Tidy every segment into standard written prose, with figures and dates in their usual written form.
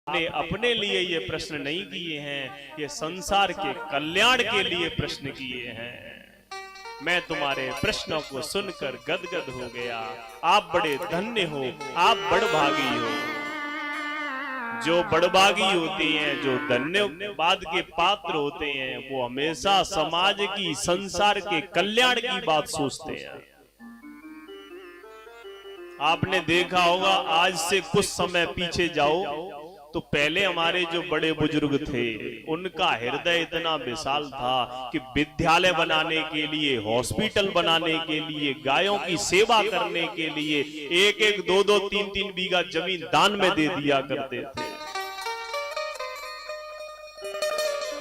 आपने अपने लिए ये प्रश्न नहीं किए हैं, ये संसार के कल्याण के लिए प्रश्न किए हैं। मैं तुम्हारे प्रश्नों को सुनकर गदगद हो गया। आप बड़े धन्य हो, आप बड़भागी हो। जो बड़भागी होते हैं, जो धन्यवाद के पात्र होते हैं, वो हमेशा समाज की, संसार के कल्याण की बात सोचते हैं। आपने देखा होगा, आज से कुछ समय पीछे जाओ तो पहले हमारे जो बड़े बुजुर्ग थे, उनका हृदय इतना विशाल था कि विद्यालय बनाने के लिए, हॉस्पिटल बनाने के लिए, गायों की सेवा करने के लिए एक एक, दो दो, तीन तीन बीघा जमीन दान में दे दिया करते थे।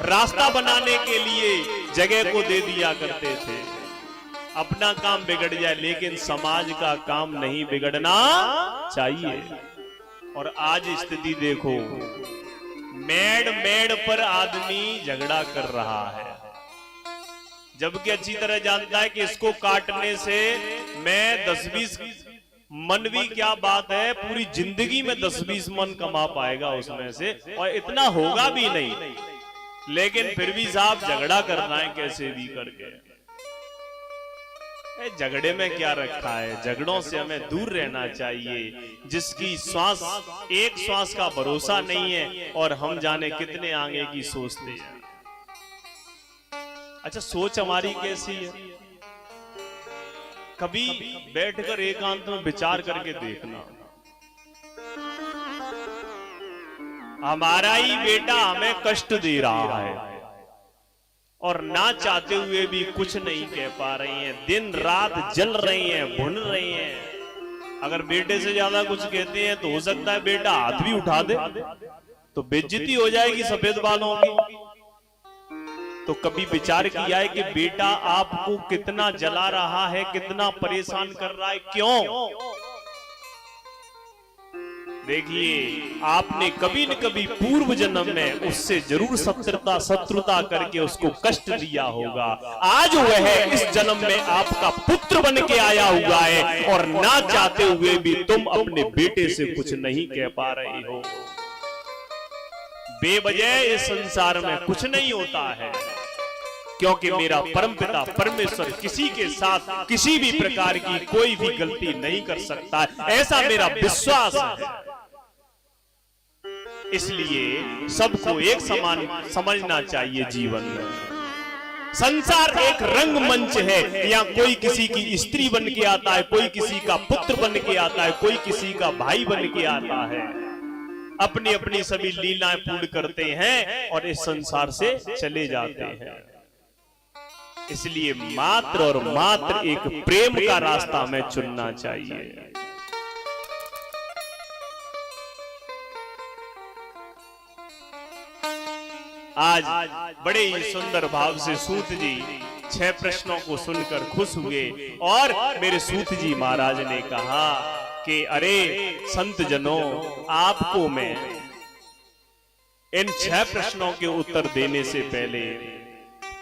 रास्ता बनाने के लिए जगह को दे दिया करते थे। अपना काम बिगड़ जाए लेकिन समाज का काम नहीं बिगड़ना चाहिए। और आज स्थिति देखो, मेड़ पर आदमी झगड़ा कर रहा है, जबकि अच्छी तरह जानता है कि इसको काटने से मैं 10-20 मन भी क्या बात है, पूरी जिंदगी में 10-20 मन कमा पाएगा उसमें से, और इतना होगा भी नहीं, लेकिन फिर भी साहब झगड़ा करना है कैसे भी करके। झगड़े में क्या रखा है, झगड़ों से हमें दूर रहना चाहिए। जिसकी एक श्वास का भरोसा नहीं है और हम जाने कितने आगे की सोचते हैं। अच्छा, सोच हमारी कैसी है, कभी बैठकर एकांत में विचार करके देखना। हमारा ही बेटा हमें कष्ट दे रहा है और ना चाहते हुए भी कुछ नहीं कह पा रही हैं, दिन रात जल रही हैं, भुन रही हैं। अगर बेटे से ज्यादा कुछ कहते हैं तो हो सकता है बेटा हाथ भी उठा दे, तो बेइज्जती हो जाएगी सफेद बालों की। तो कभी विचार किया है कि बेटा आपको कितना जला रहा है, कितना परेशान कर रहा है, क्यों? देखिए, आपने कभी न कभी पूर्व जन्म में उससे जरूर शत्रुता करके उसको कष्ट दिया होगा। आज वह इस जन्म में आपका पुत्र बन के आया हुआ है और ना चाहते हुए भी तुम अपने बेटे से कुछ नहीं कह पा रहे हो। बेवजह इस संसार में कुछ नहीं होता है, क्योंकि मेरा परमपिता परमेश्वर किसी के साथ किसी भी प्रकार की कोई भी गलती नहीं कर सकता, ऐसा मेरा विश्वास है। इसलिए सबको एक समान समझना चाहिए जीवन में। संसार एक रंगमंच है, यहाँ कोई किसी की स्त्री बन के आता है, कोई किसी का पुत्र बन के आता है, कोई किसी का भाई बन के आता है, अपनी अपनी सभी लीलाएं पूर्ण करते हैं और इस संसार से चले जाते हैं। इसलिए मात्र और मात्र एक प्रेम का रास्ता हमें चुनना चाहिए। आज बड़े ही सुंदर भाव से सूत जी 6 प्रश्नों को सुनकर खुश हुए और मेरे सूत जी महाराज ने कहा कि अरे संत जनों, आपको मैं इन 6 प्रश्नों के उत्तर देने से पहले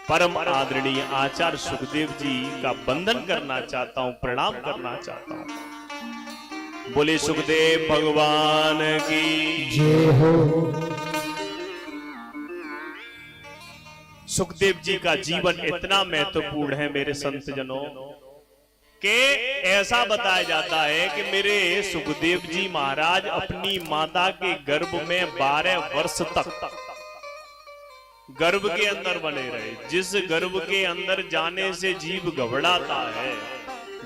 परम आदरणीय आचार्य सुखदेव जी का वंदन करना चाहता हूं, प्रणाम करना चाहता हूं। बोले सुखदेव भगवान की जय हो। सुखदेव जी का जीवन इतना महत्वपूर्ण है मेरे संत जनों, कि ऐसा बताया जाता है कि मेरे सुखदेव जी महाराज अपनी माता के गर्भ में 12 वर्ष तक गर्भ के अंदर बने रहे। जिस गर्भ के अंदर जाने से जीव घबराता है,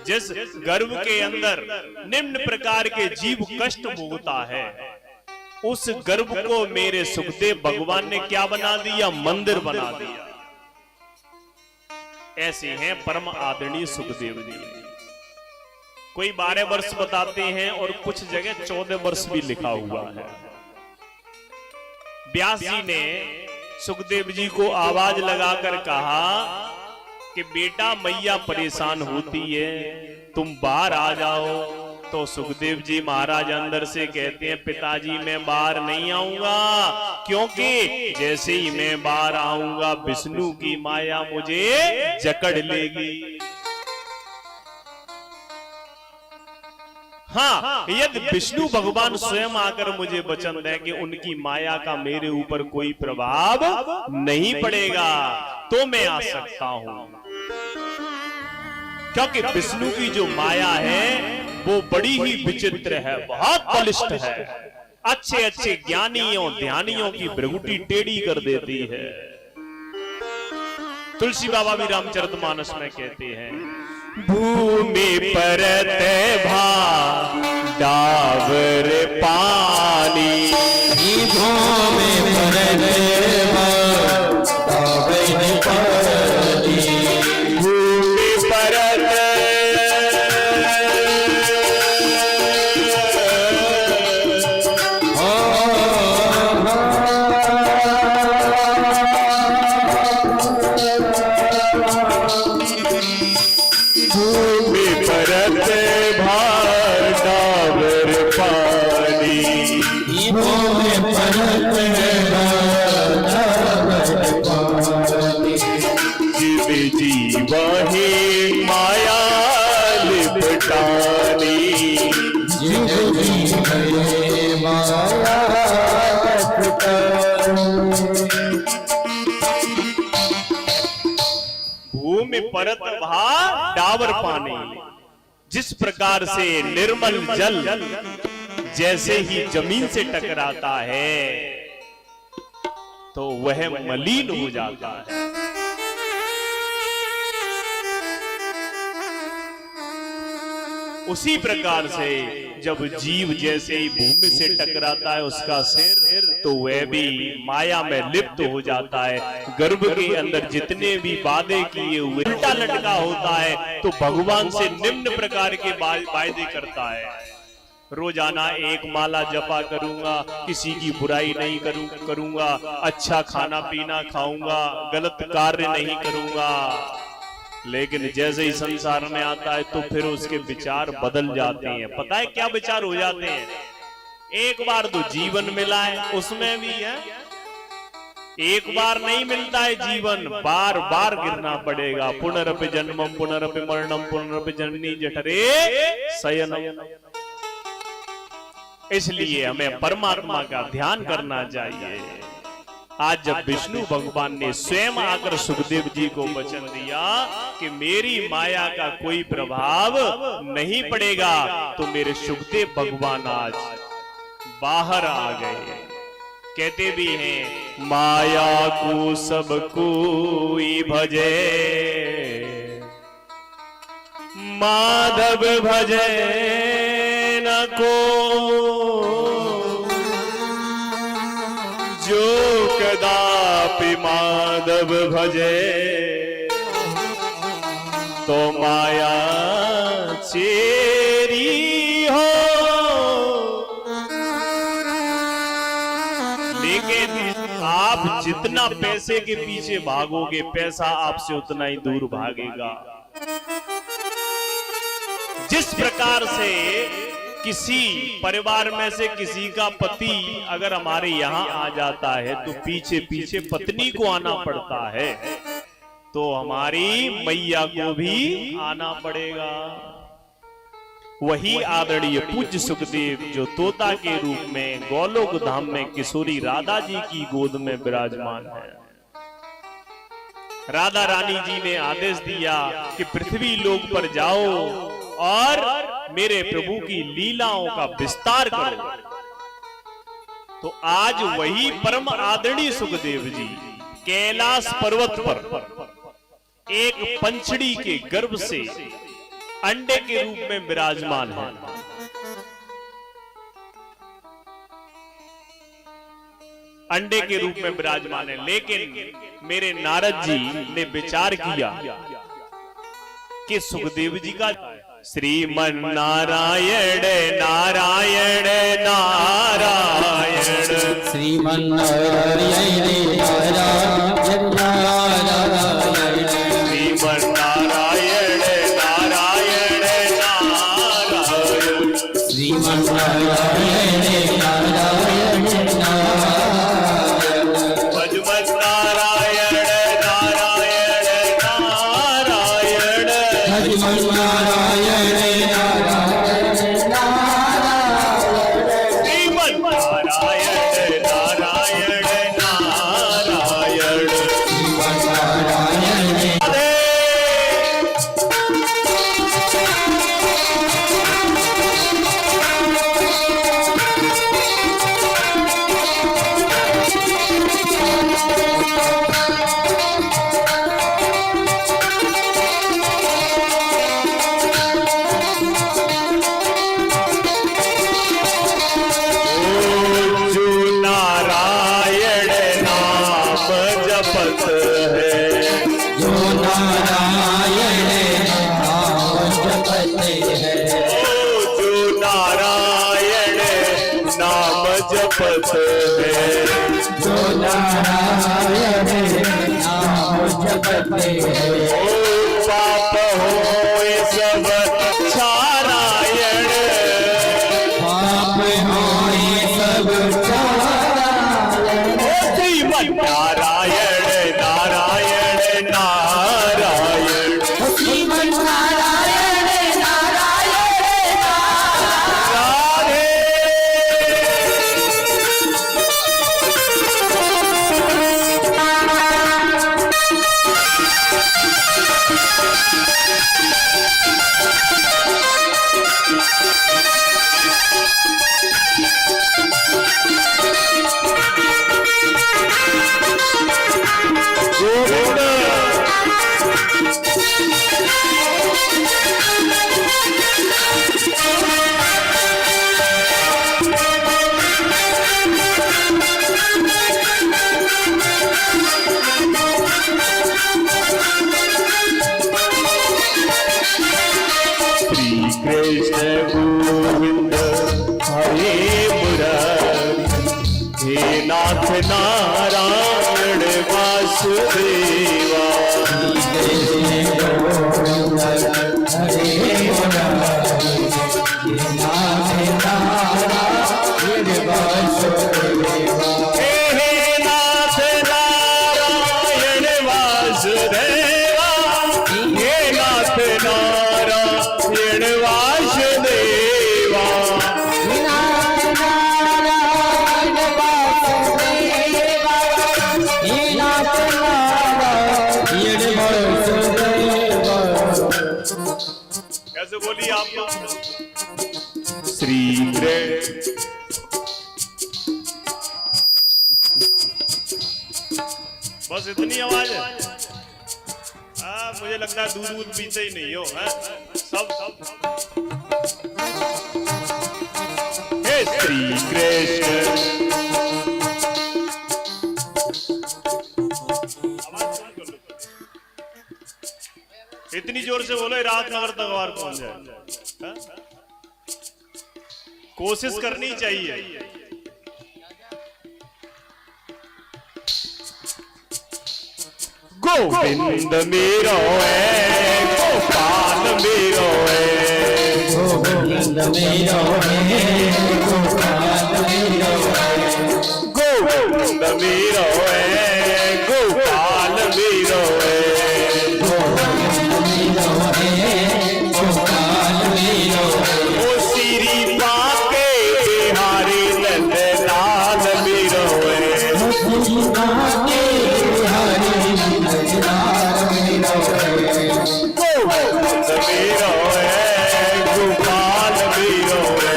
जिस गर्भ के अंदर निम्न प्रकार के जीव कष्ट भोगता है, उस गर्भ को मेरे सुखदेव भगवान ने क्या बना दिया? मंदिर बना दिया। ऐसे हैं परम आदरणीय सुखदेव जी। कोई 12 वर्ष बताते हैं और कुछ जगह 14 वर्ष भी लिखा हुआ है। व्यास जी ने सुखदेव जी को आवाज लगाकर कहा कि बेटा मैया परेशान होती है, तुम बाहर आ जाओ। तो सुखदेव जी महाराज अंदर से कहते हैं, पिताजी मैं बाहर नहीं आऊंगा, क्योंकि जैसे ही मैं बाहर आऊंगा विष्णु की माया मुझे जकड़ लेगी। हाँ, यदि विष्णु भगवान स्वयं आकर मुझे वचन दें कि उनकी माया का मेरे ऊपर कोई प्रभाव नहीं पड़ेगा तो मैं आ सकता हूं, क्योंकि विष्णु की जो माया है वो बड़ी ही विचित्र है, बहुत बलिष्ठ है, अच्छे अच्छे ज्ञानियों ध्यानियों की भ्रगुटी टेढ़ी कर देती है। तुलसी बाबा भी रामचरितमानस में कहते हैं, भूमि परत डावर पानी, भूमि परत डावर पानी, भूमि परत वही माया लिपटानी, भूमि परत भा डावर पानी। जिस प्रकार से निर्मल जल जैसे ही जमीन से टकराता है तो वह मलिन हो जाता है, उसी प्रकार से जब जीव जैसे ही भूमि से टकराता है उसका सिर, तो वह भी माया में लिप्त हो जाता है। गर्भ के अंदर जितने भी वादे किए हुए उल्टा लटका होता है तो भगवान से निम्न प्रकार के वादे करता है, रोजाना एक माला जपा करूंगा, किसी की बुराई नहीं करूंगा, अच्छा खाना पीना खाऊंगा, गलत कार्य नहीं करूंगा। लेकिन जैसे ही संसार में आता है तो फिर उसके विचार बदल जाते हैं। पता है क्या विचार हो जाते हैं? एक बार तो जीवन मिला है, उसमें भी है एक बार नहीं मिलता है जीवन, बार बार गिरना पड़ेगा। पुनरपि जन्मम पुनरपि मरणम पुनरपि जननी जठरे शयनम। इसलिए हमें परमात्मा का ध्यान करना चाहिए। आज जब विष्णु भगवान ने स्वयं आकर सुखदेव जी को वचन दिया कि मेरी माया का कोई प्रभाव नहीं पड़ेगा, तो मेरे सुखदेव भगवान आज बाहर आ गए। कहते भी हैं, माया को सब कोई भजे, माधव भजे न को, जो कदापि माधव भजे तो माया चेरी हो। लेकिन आप जितना पैसे के पीछे भागोगे, पैसा आपसे उतना ही दूर भागेगा। जिस प्रकार से किसी परिवार में से किसी का पति अगर हमारे यहाँ आ जाता है तो पीछे पीछे पत्नी को आना पड़ता है, तो हमारी मैया को भी आना पड़ेगा। वही आदरणीय पूज्य सुखदेव जो तोता के रूप में गोलोक धाम में किशोरी राधा जी की गोद में विराजमान है। राधा रानी जी ने आदेश दिया कि पृथ्वी लोक पर जाओ और मेरे प्रभु की लीलाओं का विस्तार करो। तो आज वही परम आदरणीय सुखदेव जी कैलाश पर्वत पर एक पंचड़ी के गर्भ से अंडे के रूप में विराजमान है। अंडे के रूप में विराजमान है। लेकिन मेरे नारद जी ने विचार किया कि सुखदेव जी का श्रीमन नारायण नारायण नारायण, श्रीमन नारायण नारायण नारायण, श्रीमन नारायण नारायण नारायण, श्रीमन नारायण नारायण नारायण, भजमन नारायण नारायण नारायण, भजमन नारायण नारायण नारायण। है, जो नारायण नाम जपते हैं, जो नारायण नाम जपत है, जो नारायण नाम जपते हैं, पाप होए सब छारायण, पाप होए सब चारायण, श्रीमन नारायण नारायण नारायण, श्रीमन नारायण नारायण राधे। गोविंद श्री कृष्ण गोविंद हरे मुरारी, हे नाथ नारायण वासुदेवा, हे नाथ नारायण वासुदेवा, हे नाथ नारायण वासुदेवा, कैसे बोलिए आप लोग? श्री कृष्ण बस इतनी आवाज है। मुझे लगता है दूध दूध पीते ही नहीं हो, है? सब हे श्री कृष्ण, इतनी जोर से बोलो रात नगर तक आवाज पहुंच जाए, है? कोशिश करनी चाहिए। गोविंद मेरो है, गोपाल मेरो है, गोविंद मेरो है, गोपाल मेरो है, गोविंद मेरो है, गोपाल मेरो है, गोविंद मेरो है, गोपाल मेरो है, ओ श्री बाके बिहारी नंदलाल मेरो है, गोविंद मेरो है, गोपाल मेरो है,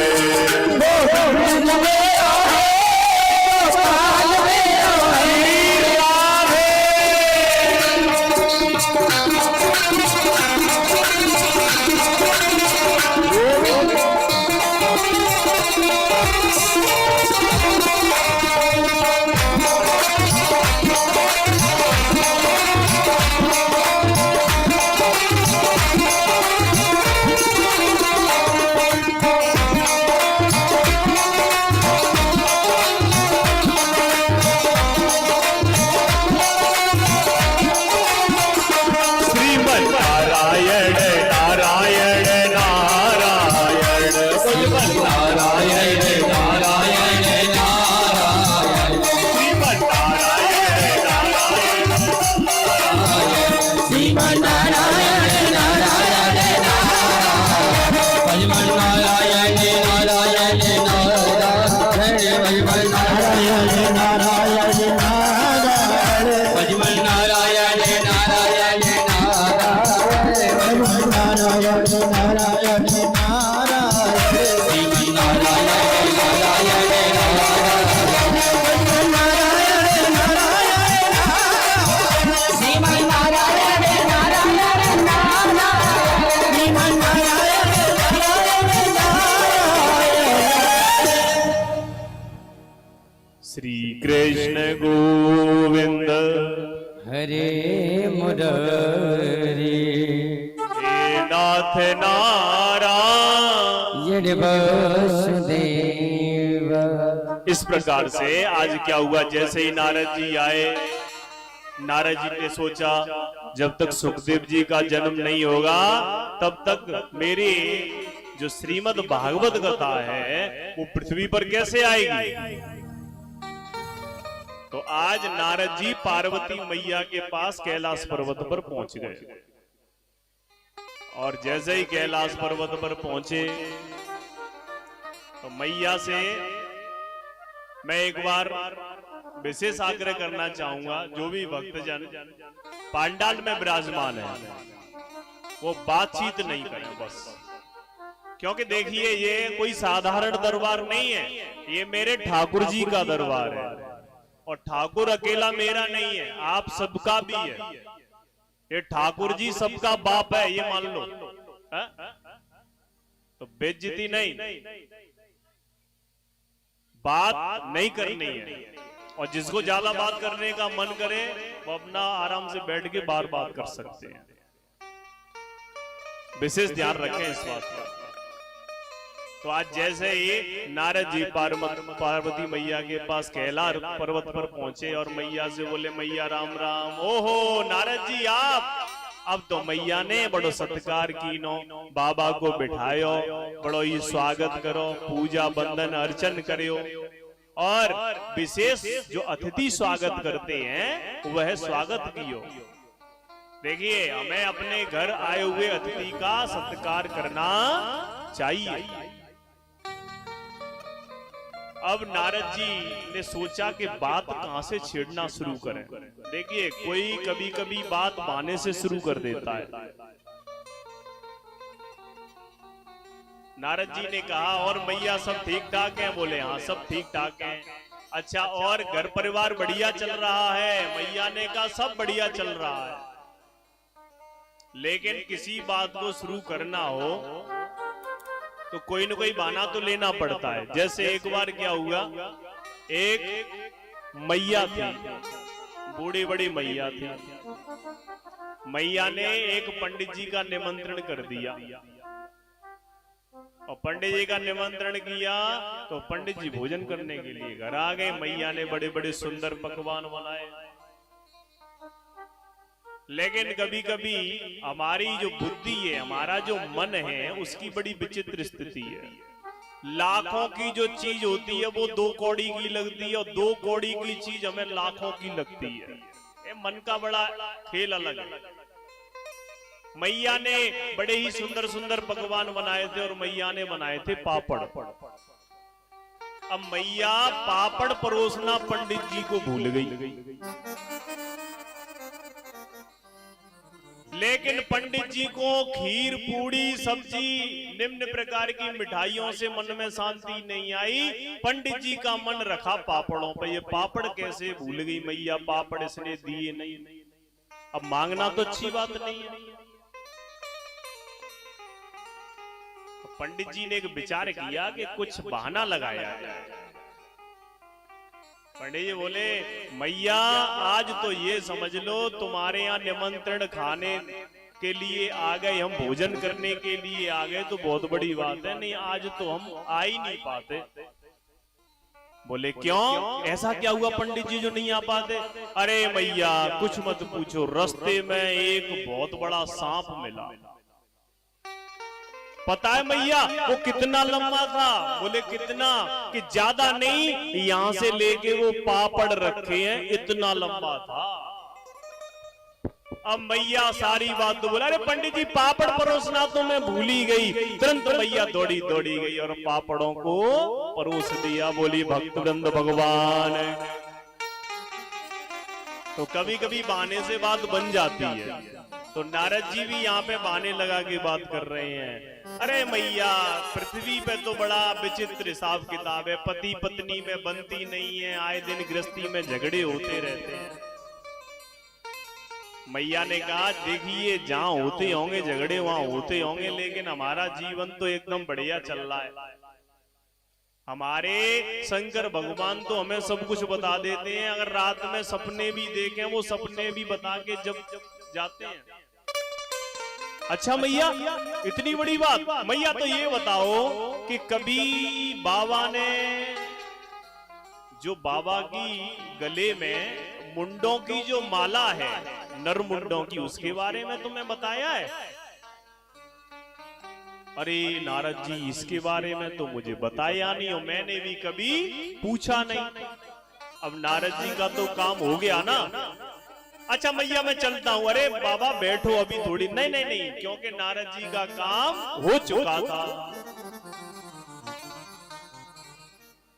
श्री कृष्ण गोविंद हरे मुरारी हे नाथ नारायण वसुदेव। इस प्रकार से आज क्या हुआ, जैसे ही नारद जी आए, नारद जी ने सोचा जब तक सुखदेव जी का जन्म नहीं होगा तब तक मेरी जो श्रीमद् भागवत कथा है वो पृथ्वी पर कैसे आएगी। तो आज नारद जी पार्वती मैया के पास कैलाश पर्वत पर पहुंच गए और जैसे ही कैलाश पर्वत पर पहुंचे तो मैया से मैं एक बार विशेष आग्रह करना चाहूंगा, जो भी भक्तजन पांडाल में विराजमान है वो बातचीत नहीं करें बस, क्योंकि देखिए ये कोई साधारण दरबार नहीं है, ये मेरे ठाकुर जी का दरबार है और ठाकुर अकेला मेरा नहीं है, आप सबका भी है। ये ठाकुर जी सबका बाप है, ये मान लो है? तो बेइज्जती नहीं, बात नहीं करनी है और जिसको ज्यादा बात करने का मन करे वो अपना आराम से बैठ के बार बात कर सकते हैं। विशेष ध्यान रखें इस बात का। तो आज जैसे ही नारद जी पार्वती मैया के पास कैलाश पर्वत पर पहुंचे और मैया से बोले मैया राम राम। ओहो नारद जी आप, अब तो मैया ने बड़ो सत्कार कीनो, बाबा को बिठायो, बड़ो ही स्वागत करो, पूजा बंदन अर्चन करो और विशेष जो अतिथि स्वागत करते हैं वह स्वागत कियो। देखिए हमें अपने घर आए हुए अतिथि का सत्कार करना चाहिए। अब नारद जी ने सोचा कि बात कहां से छेड़ना शुरू करें। देखिए कोई कभी कभी बात बहाने से शुरू कर देता है। नारद जी ने कहा और मैया सब ठीक ठाक हैं? बोले हाँ सब ठीक ठाक हैं। अच्छा और घर परिवार बढ़िया चल रहा है? मैया ने कहा सब बढ़िया चल रहा है। लेकिन किसी बात को शुरू करना हो तो कोई न कोई बहाना तो लेना पड़ता है। जैसे एक बार क्या हुआ, एक मैया थी, बूढ़ी बड़ी मैया थी, मैया ने एक पंडित जी का निमंत्रण कर दिया और पंडित जी का निमंत्रण किया तो पंडित जी भोजन करने के लिए घर आ गए। मैया ने बड़े बड़े सुंदर पकवान बनाए। लेकिन कभी कभी हमारी जो बुद्धि है, हमारा जो मन है, उसकी बड़ी विचित्र स्थिति है। लाखों की जो चीज होती है वो 2 कौड़ी की लगती है और 2 कौड़ी की चीज हमें लाखों की लगती है। ये मन का बड़ा खेल अलग है। मैया ने बड़े ही सुंदर सुंदर पकवान बनाए थे और मैया ने बनाए थे पापड़। अब मैया पापड़ परोसना पंडित जी को भूल गई। लेकिन पंडित जी को खीर पूड़ी सब्जी निम्न प्रकार की मिठाइयों से मन में शांति नहीं आई। पंडित जी का मन रखा पापड़ों पर। ये पापड़ कैसे भूल गई मैया, पापड़ इसने दिए नहीं। अब मांगना तो अच्छी बात नहीं है। पंडित जी ने एक विचार किया कि कुछ बहाना लगाया जाए। पंडित जी बोले मैया आज तो ये समझ लो तुम्हारे यहाँ निमंत्रण खाने के लिए आ गए, हम भोजन करने के लिए आ गए तो बहुत बड़ी बात है, नहीं आज तो हम आ ही नहीं पाते। बोले क्यों, ऐसा क्या हुआ पंडित जी जो नहीं आ पाते? अरे मैया कुछ मत पूछो, रास्ते में एक बहुत बड़ा सांप मिला। पता है मैया वो कितना लंबा था? बोले कितना? कि ज्यादा नहीं, यहां से लेके वो पापड़ रखे हैं इतना लंबा था। अब मैया सारी बात तो बोला, अरे पंडित जी पापड़ परोसना तो मैं भूल ही गई। तुरंत मैया दौड़ी दौड़ी गई और पापड़ों को परोस दिया। बोली भक्तवृंद भगवान। तो कभी कभी बहाने से बात बन जाती है। तो नारद जी भी यहाँ पे बहाने लगा के बात कर रहे हैं। अरे मैया पृथ्वी पे तो बड़ा विचित्र हिसाब किताब है, पति पत्नी में बनती नहीं है, आए दिन गृहस्थी में झगड़े होते रहते हैं। मैया ने कहा देखिए जहां होते होंगे झगड़े वहां होते होंगे, लेकिन हमारा जीवन तो एकदम बढ़िया चल रहा है। हमारे शंकर भगवान तो हमें सब कुछ बता देते हैं, अगर रात में सपने भी देखें वो सपने भी बता के जब जाते हैं। अच्छा मैया, इतनी बड़ी बात। मैया तो ये बताओ कि कभी बाबा ने, जो बाबा की गले में मुंडों की जो माला है, नर मुंडों की, उसके बारे में तुम्हें बताया है? अरे नारद जी, इसके बारे में तो मुझे बताया नहीं, और मैंने भी कभी पूछा नहीं। अब नारद जी का तो काम हो गया ना। अच्छा मैया मैं चलता हूं। अरे बाबा बैठो अभी थोड़ी। नहीं नहीं नहीं, क्योंकि नारद जी का काम हो चुका था।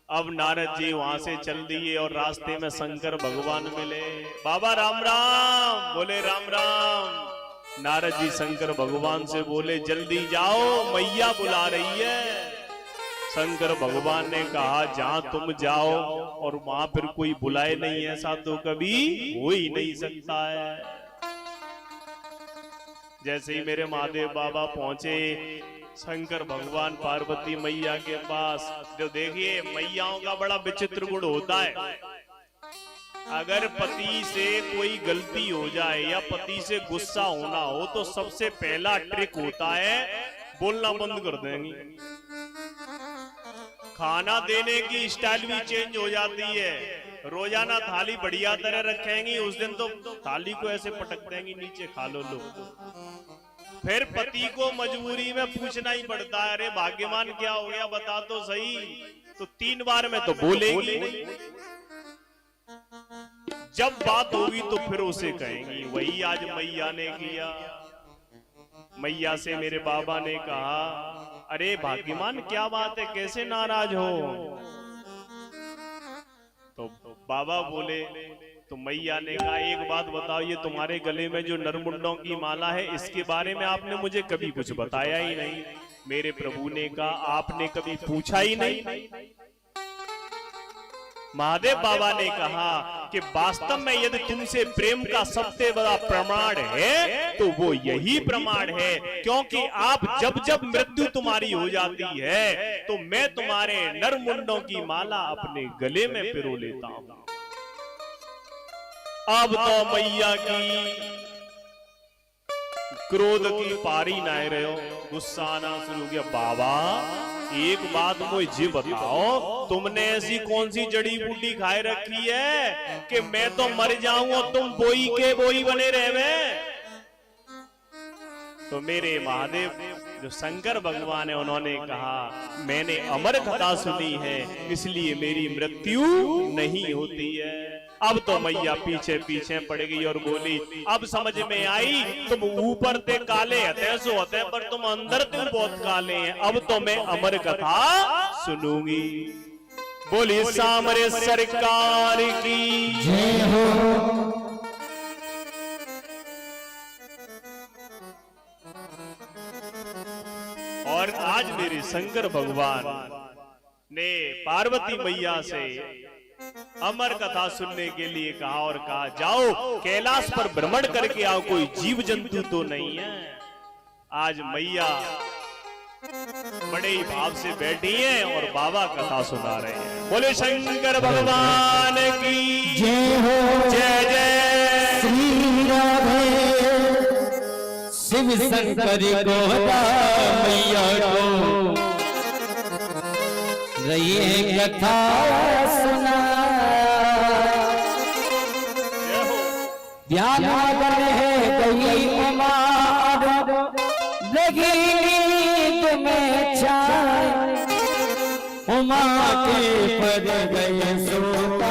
अब नारद जी वहां से चल दिए और रास्ते में शंकर भगवान मिले। बाबा राम राम। बोले राम राम। नारद जी शंकर भगवान से बोले जल्दी जाओ, मैया बुला रही है। शंकर भगवान ने कहा जहां तुम जाओ और वहां फिर कोई बुलाए नहीं, ऐसा तो कभी हो ही नहीं सकता है। जैसे ही मेरे महादेव बाबा पहुंचे शंकर भगवान पार्वती मैया के पास, जो देखिए मैयाओं का बड़ा विचित्र गुण होता है। अगर पति से कोई गलती हो जाए या पति से गुस्सा होना हो तो सबसे पहला ट्रिक होता है बोलना बंद कर देंगी। खाना देने की स्टाइल भी चेंज हो जाती है। रोजाना थाली बढ़िया तरह रखेंगी, उस दिन तो थाली को ऐसे पटक देंगी नीचे, खा लो लो। फिर पति को मजबूरी में पूछना ही पड़ता है, अरे भाग्यवान क्या हो गया बता तो सही। तो 3 बार में तो बोलेगी नहीं। जब बात होगी तो फिर उसे कहेंगी। वही आज मैया ने किया। मैया से मेरे बाबा ने कहा, अरे भाग्यवान क्या बात है, कैसे नाराज हो? तो बाबा बोले, तो मैया ने कहा एक बात बताओ, ये तुम्हारे गले में जो नरमुंडों की माला है इसके बारे में आपने मुझे कभी कुछ बताया ही नहीं। मेरे प्रभु ने कहा आपने कभी पूछा ही नहीं। महादेव बाबा ने कहा कि वास्तव में यदि तुमसे प्रेम का सबसे बड़ा प्रमाण है तो वो यही प्रमाण है, क्योंकि आप जब जब मृत्यु तुम्हारी हो जाती है तो मैं तुम्हारे नरमुंडों की माला अपने गले में पिरो लेता हूं। अब तो मैया की क्रोध की पारी ना रहे हो, गुस्सा आना शुरू हो गया। बाबा एक बात मुझे बताओ, तुमने ऐसी कौन सी जड़ी बूटी खाए रखी है कि मैं तो मर जाऊं और तुम बोई के बोई बने रहे? तो मेरे महादेव जो शंकर भगवान है उन्होंने कहा मैंने अमर कथा सुनी है इसलिए मेरी मृत्यु नहीं होती है। अब तो मैया पीछे पीछे पड़ गई और बोली, अब समझ में आई तुम ऊपर ते काले हते सो हते पर तुम अंदर तुम बहुत काले हैं। अब तो मैं अमर कथा सुनूंगी। बोली सामरे सरकार की जय हो। और आज मेरे शंकर भगवान ने पार्वती मैया से अमर कथा सुनने के लिए कहा और कहा जाओ कैलाश पर भ्रमण करके आओ, कोई जीव जंतु तो नहीं है। आज मैया बड़े ही भाव से बैठी हैं और बाबा कथा सुना रहे हैं। बोले शंकर भगवान की जय हो। जय जय श्री राधे शिव शंकर गोदा मैया को रही कथा सुना। ध्यान मगन है गई उमार लगी नींद में छाए, उमा के पद गए सोता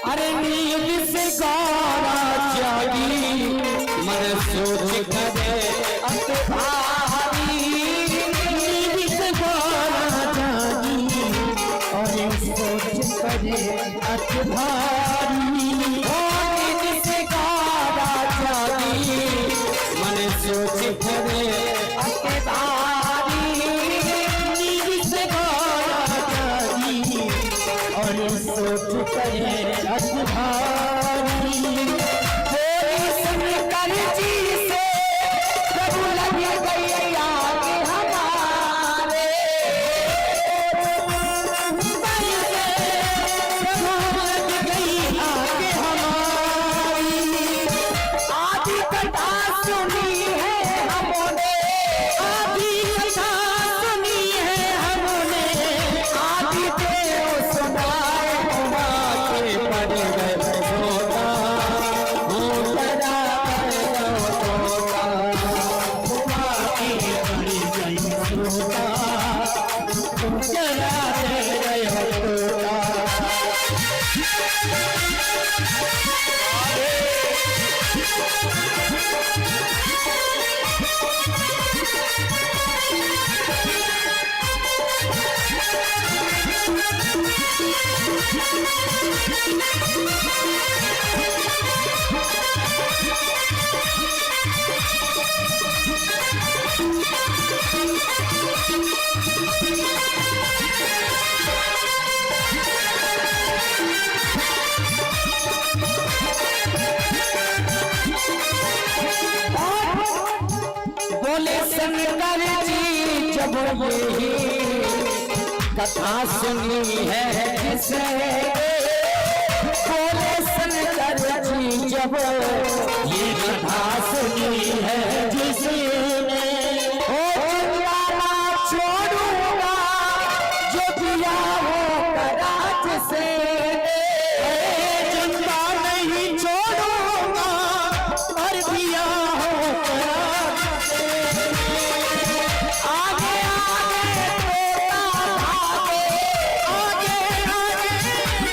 अरे नींद से गौरा जागी मन सोच करे अत भारी, नींद से गौरा जागी और सोच करे अत भारी, नींद से गौरा जागी मन सोच करे अत भारी, नींद से गौरा जागी और सोच करे अत भारी। बोली शंकर जी से प्रभु लग गई आग हमारे, प्रभु लग गई आग हमारी। आदि कथा सुनी है हमने, आदि कथा सुनी है हमने, आदि देव सुनाए हुआ के पड़ गए सोता, हो जरा सोता, हुआ के पड़ गई सोता, जरा गए सोता। बोले शंकर जी जब यही कथा सुनी है जिसे, बोले शंकर जी जब ये कथा सुनी है जिसने, ओ चुराना छोड़ूंगा जो दिया हो कराच से, जिंदा नहीं छोड़ूंगा और दिया हो कराच से। आगे आगे तोता भागे, आगे आगे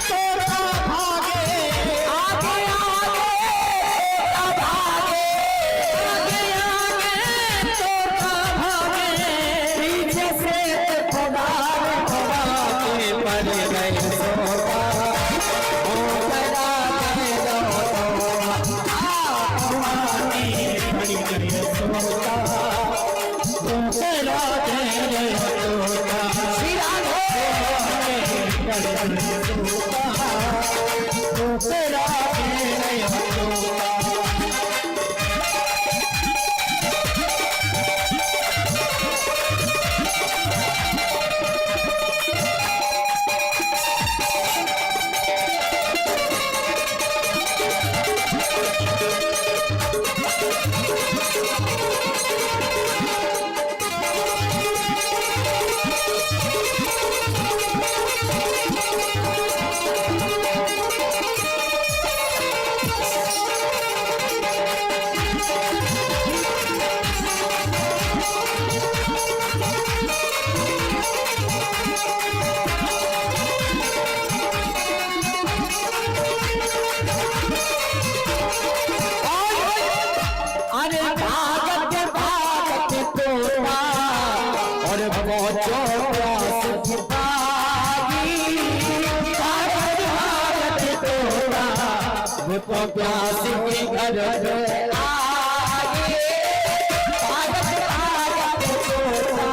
तोता भागे, आगे आगे तोता भागे, आगे आगे तोता भागे, पीछे से खुदा खुदा के पड़ गए सोता, ओ करा के सोता, तुम्हारी बड़ी गई सोता, तेरा जय होता, तेरा जय होता। अरे भागत भागत तोड़ा और पहुंचो प्यास की बागी, भागत भागत तोड़ा वो प्यास की घर आगे, भागत भागत तोड़ा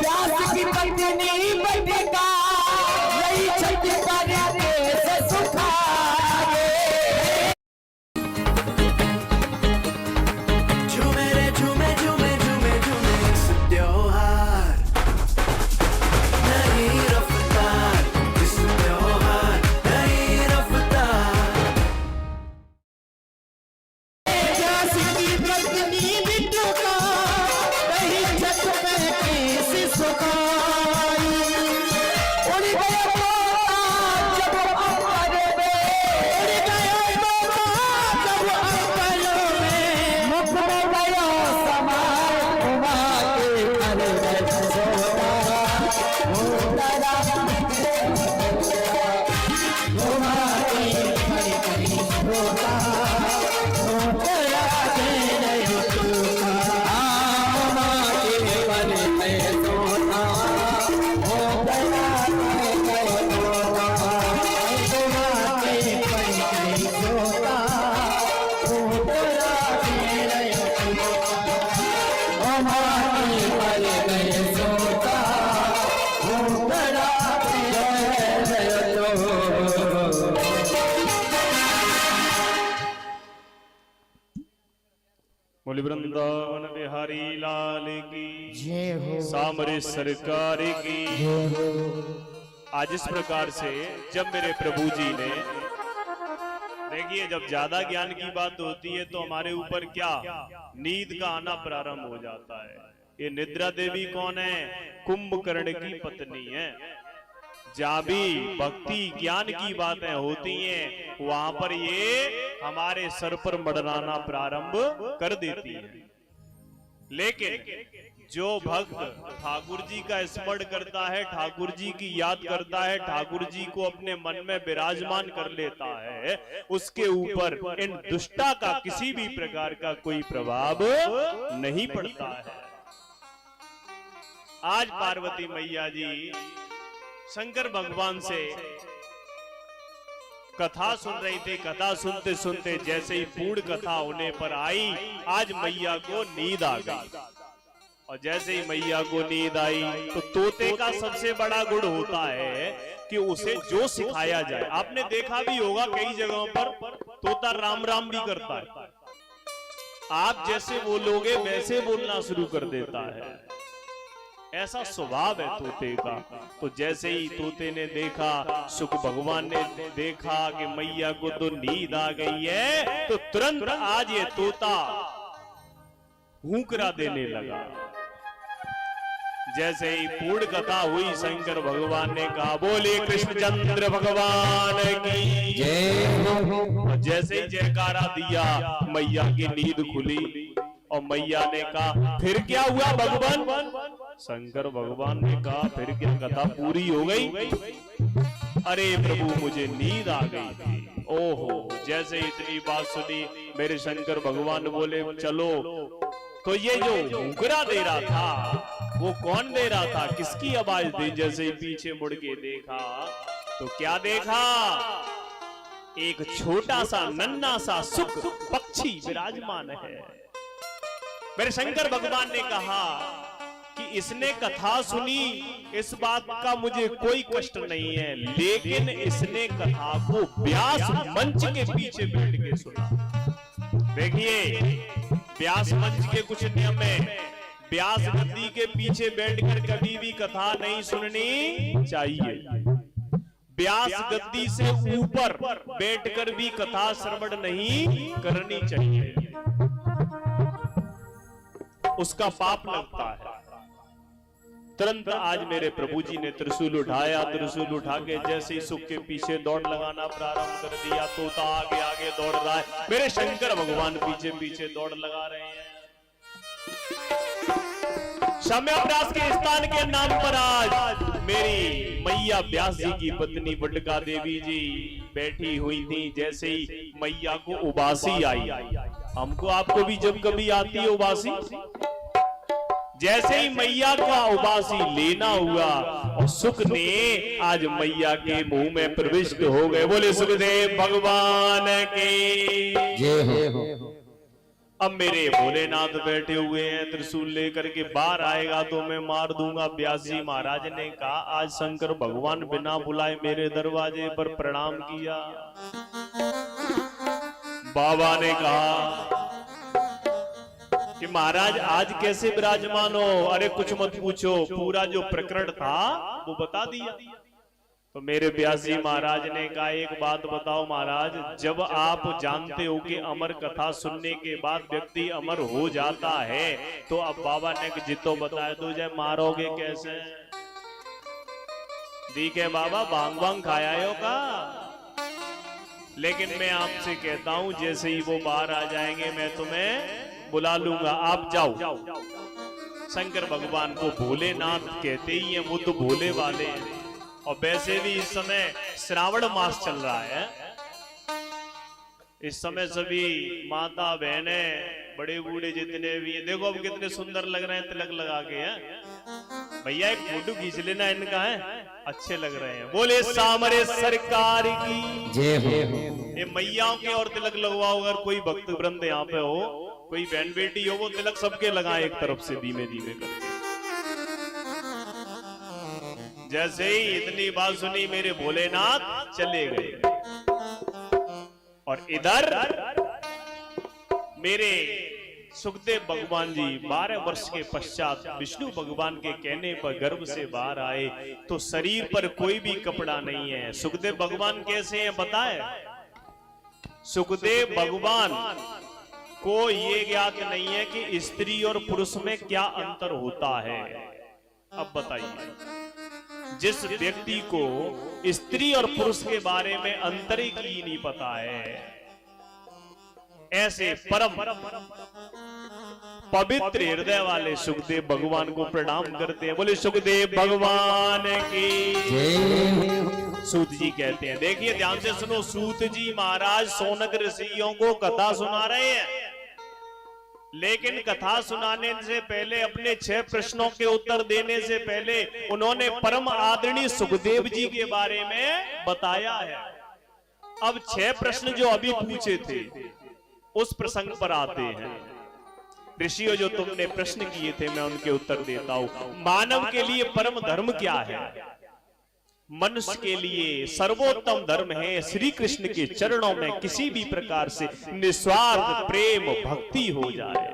प्यास की पत्नी बटका रही छत पर देश सुखाए। झूमे रे झूमे झूमे झूमे झूमे इस त्योहार, नई रफ्तार इस त्योहार, नई रफ्तार। सुखाई उड़ गया तोता जब अंबर में उड़ गया तोता जब अंबर में मुख में गया समार घुमा के घर में सोता उतरा घुमा के घर में सोता उतरा बोले वृंदावन बिहारी लाल की जय हो सामरे सरकार की। आज इस प्रकार से जब मेरे प्रभु जी ने, देखिए जब ज्यादा ज्ञान की बात होती है तो हमारे ऊपर क्या नींद का आना प्रारंभ हो जाता है। ये निद्रा देवी कौन है? कुंभकर्ण की पत्नी है। जहां भी भक्ति ज्ञान की बातें होती हैं वहां पर ये हमारे सर पर मडराना प्रारंभ कर देती है। लेकिन जो भक्त ठाकुर जी का स्मरण करता है, ठाकुर जी की याद करता है, ठाकुर जी को अपने मन में विराजमान कर लेता है, उसके ऊपर इन दुष्टा का किसी भी प्रकार का कोई प्रभाव नहीं पड़ता है। आज पार्वती मैया जी शंकर भगवान से कथा सुन रही थी। कथा सुनते सुनते जैसे ही पूर्ण कथा होने पर आई, आज मैया को नींद आ गई। और जैसे ही मैया को नींद आई तो तोते का सबसे बड़ा गुण होता है कि उसे जो सिखाया जाए। आपने देखा भी होगा कई जगहों पर तोता राम राम भी करता है। आप जैसे बोलोगे वैसे बोलना शुरू कर देता है, ऐसा स्वभाव है तोते का। तो जैसे ही तोते ने देखा, शुक भगवान ने देखा कि मैया को तो नींद आ गई है, तो तुरंत आज ये तोता हुंकरा देने लगा। जैसे ही पूर्ण कथा हुई, शंकर भगवान ने कहा बोले कृष्णचंद्र भगवान की जय। जैसे ही जयकारा दिया, मैया की नींद खुली और मैया ने कहा फिर क्या हुआ भगवान? शंकर भगवान ने कहा फिर क्या, कथा पूरी हो गई? अरे प्रभु मुझे नींद आ गई थी। ओहो, जैसे इतनी बात सुनी मेरे शंकर भगवान बोले चलो। तो ये जो हुंकरा दे रहा था वो कौन दे रहा था, किसकी आवाज थी? जैसे ही पीछे मुड़ के देखा तो क्या देखा? एक छोटा सा नन्हा सा सुख पक्षी विराजमान है। मेरे शंकर भगवान ने कहा कि इसने कथा सुनी, इस बात का मुझे कोई कष्ट नहीं है, लेकिन इसने कथा को व्यास मंच के पीछे बैठ के सुना। देखिए व्यास मंच के कुछ नियम है। व्यास गद्दी के पीछे बैठकर कभी भी कथा नहीं सुननी चाहिए। व्यास गद्दी से ऊपर बैठकर भी कथा श्रवण नहीं करनी चाहिए, उसका पाप लगता है। तुरंत आज मेरे प्रभु जी ने त्रिशूल उठाया, त्रिशूल उठा के जैसे ही सुख के पीछे दौड़ लगाना प्रारंभ कर दिया। तोता आगे आगे दौड़ रहा है, मेरे शंकर भगवान पीछे पीछे दौड़ लगा रहे हैं। शम्याव्यास के स्थान के नाम पर आज मेरी मैया व्यास जी की पत्नी बटका देवी जी बैठी हुई थी। जैसे ही मैया को उबासी आई, हमको आपको भी जब कभी आती है उबासी, जैसे ही मैया का उबासी लेना हुआ और सुख ने आज मैया के मुंह में प्रविष्ट हो गए। बोले सुखदेव भगवान की जय हो। अब मेरे भोलेनाथ बैठे हुए हैं, त्रिशूल लेकर के बाहर आएगा तो मैं मार दूंगा। व्यास जी महाराज ने कहा आज शंकर भगवान बिना बुलाए मेरे दरवाजे पर प्रणाम किया। बाबा ने कहा कि महाराज आज कैसे विराजमान हो? अरे कुछ मत पूछो, पूरा जो प्रकरण था वो बता दिया। तो मेरे व्यासी महाराज ने कहा एक बात बताओ महाराज, जब आप जानते हो कि अमर कथा सुनने के बाद व्यक्ति अमर हो जाता है, तो अब बाबा ने जितो बताया तुझे मारोगे कैसे? ठीक है बाबा, भांग भांग खाया हो का, लेकिन मैं आपसे कहता हूं जैसे ही वो बाहर आ जाएंगे मैं तुम्हें बुला लूंगा, आप जाओ। शंकर भगवान को भोलेनाथ कहते ही हैं, वो तो भोले वाले हैं। और वैसे भी इस समय श्रावण मास चल रहा है, इस समय सभी माता बहने बड़े बूढ़े जितने भी हैं, देखो अब कितने सुंदर लग रहे हैं तिलक लगा के। हैं भैया एक फोटो खींच लेना इनका, है अच्छे लग रहे हैं। बोले सामरे सरकार की जय हो। ये मैयाओं के और तिलक लगवाओ, अगर कोई भक्त वृंद यहाँ पे हो, कोई बहन बेटी हो, वो तिलक सबके लगाए एक तरफ से धीमे धीमे करके। जैसे ही इतनी बात सुनी मेरे भोलेनाथ चले गए। और इधर मेरे सुखदेव भगवान जी 12 वर्ष के पश्चात विष्णु भगवान के कहने पर गर्भ से बाहर आए, तो शरीर पर कोई भी कपड़ा नहीं है। सुखदेव भगवान कैसे हैं बताए? सुखदेव भगवान को ये ज्ञात नहीं है कि स्त्री और पुरुष में क्या अंतर होता है। अब बताइए, जिस व्यक्ति को स्त्री और पुरुष के बारे में अंतर ही नहीं पता है, ऐसे परम पवित्र हृदय वाले सुखदेव भगवान को प्रणाम करते हैं। बोले सुखदेव भगवान की जय। सूत जी कहते हैं, देखिए ध्यान से सुनो, सूत जी महाराज सोनक ऋषियों को कथा सुना रहे हैं, लेकिन कथा सुनाने से पहले, अपने 6 प्रश्नों के उत्तर देने से पहले उन्होंने परम आदरणीय सुखदेव जी के बारे में बताया है। अब 6 प्रश्न जो अभी पूछे थे उस प्रसंग पर आते हैं। ऋषियों, जो तुमने प्रश्न किए थे मैं उनके उत्तर देता हूं। मानव के लिए परम धर्म क्या है? मनुष्य के लिए सर्वोत्तम धर्म है श्री कृष्ण के चरणों में किसी भी प्रकार से निस्वार्थ प्रेम भक्ति हो जाए।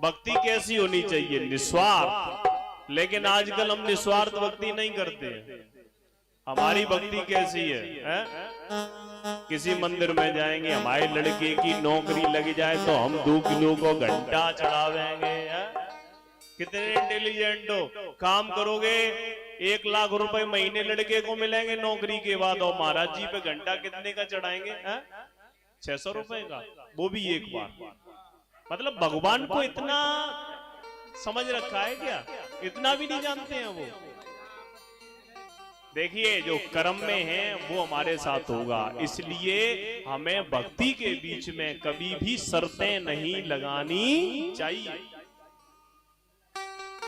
भक्ति कैसी होनी चाहिए? निस्वार्थ। लेकिन आजकल हम निस्वार्थ भक्ति नहीं करते। हमारी भक्ति कैसी है? किसी मंदिर में जाएंगे, हमारे लड़के की नौकरी लग जाए तो हम 2 किलो को घंटा चढ़ावेंगे। कितने इंटेलिजेंट हो, काम करोगे 1 लाख रुपए महीने लड़के को मिलेंगे नौकरी के बाद, और महाराज जी पे घंटा कितने का चढ़ाएंगे? 600 रुपए का, वो भी एक बार। मतलब भगवान को इतना समझ रखा है क्या? इतना भी नहीं जानते हैं वो। देखिए, जो कर्म में है वो हमारे साथ होगा, इसलिए हमें भक्ति के बीच में कभी भी शर्तें नहीं लगानी चाहिए।